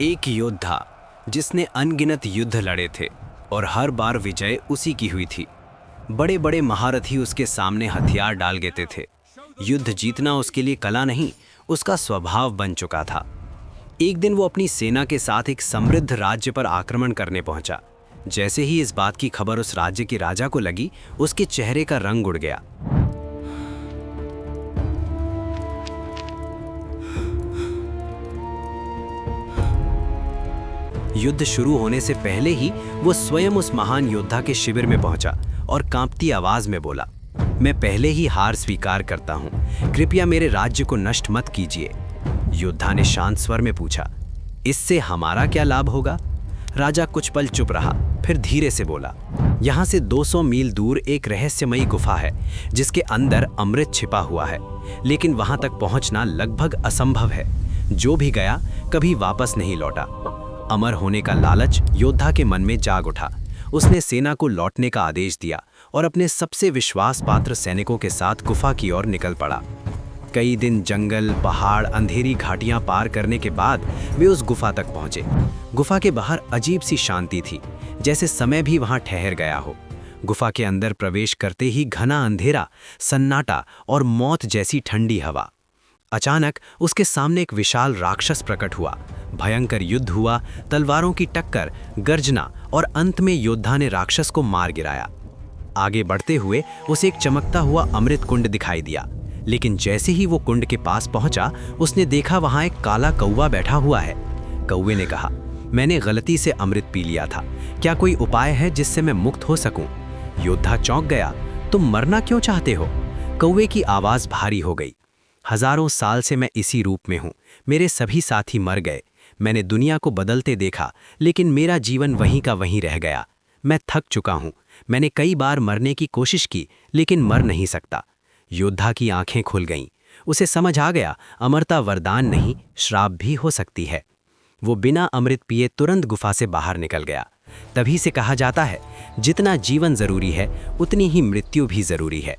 एक योद्धा जिसने अनगिनत युद्ध लड़े थे और हर बार विजय उसी की हुई थी। बड़े बड़े महारथी उसके सामने हथियार डाल देते थे। युद्ध जीतना उसके लिए कला नहीं, उसका स्वभाव बन चुका था। एक दिन वो अपनी सेना के साथ एक समृद्ध राज्य पर आक्रमण करने पहुंचा। जैसे ही इस बात की खबर उस राज्य के राजा को लगी, उसके चेहरे का रंग उड़ गया। युद्ध शुरू होने से पहले ही वो स्वयं उस महान योद्धा के शिविर में पहुंचा और कांपती आवाज में बोला, मैं पहले ही हार स्वीकार करता हूं, कृपया मेरे राज्य को नष्ट मत कीजिए। योद्धा ने शांत स्वर में पूछा, इससे हमारा क्या लाभ होगा? राजा कुछ पल चुप रहा, फिर धीरे से बोला, यहाँ से 200 मील दूर एक रहस्यमयी गुफा है जिसके अंदर अमृत छिपा हुआ है, लेकिन वहां तक पहुंचना लगभग असंभव है। जो भी गया कभी वापस नहीं लौटा। अमर होने का लालच योद्धा के मन में जाग उठा। उसने सेना को लौटने का आदेश दिया और अपने सबसे विश्वास पात्र सैनिकों के साथ गुफा की ओर निकल पड़ा। कई दिन जंगल, पहाड़, अंधेरी घाटियां पार करने के बाद वे उस गुफा तक पहुंचे। गुफा के बाहर अजीब सी शांति थी, जैसे समय भी वहां ठहर गया हो। गुफा के अंदर प्रवेश करते ही घना अंधेरा, सन्नाटा और मौत जैसी ठंडी हवा। अचानक उसके सामने एक विशाल राक्षस प्रकट हुआ। भयंकर युद्ध हुआ, तलवारों की टक्कर, गर्जना और अंत में योद्धा ने राक्षस को मार गिराया। आगे बढ़ते हुए उसे एक चमकता हुआ अमृत कुंड दिखाई दिया, लेकिन जैसे ही वो कुंड के पास पहुंचा, उसने देखा वहां एक काला कौवा बैठा हुआ है। कौवे ने कहा, मैंने गलती से अमृत पी लिया था, क्या कोई उपाय है जिससे मैं मुक्त हो सकूं? योद्धा चौंक गया, तुम मरना क्यों चाहते हो? कौवे की आवाज भारी हो गई, हजारों साल से मैं इसी रूप में हूं, मेरे सभी साथी मर गए, मैंने दुनिया को बदलते देखा, लेकिन मेरा जीवन वहीं का वहीं रह गया। मैं थक चुका हूं, मैंने कई बार मरने की कोशिश की, लेकिन मर नहीं सकता। योद्धा की आंखें खुल गईं। उसे समझ आ गया, अमरता वरदान नहीं, श्राप भी हो सकती है। वो बिना अमृत पिए तुरंत गुफा से बाहर निकल गया। तभी से कहा जाता है, जितना जीवन जरूरी है, उतनी ही मृत्यु भी जरूरी है।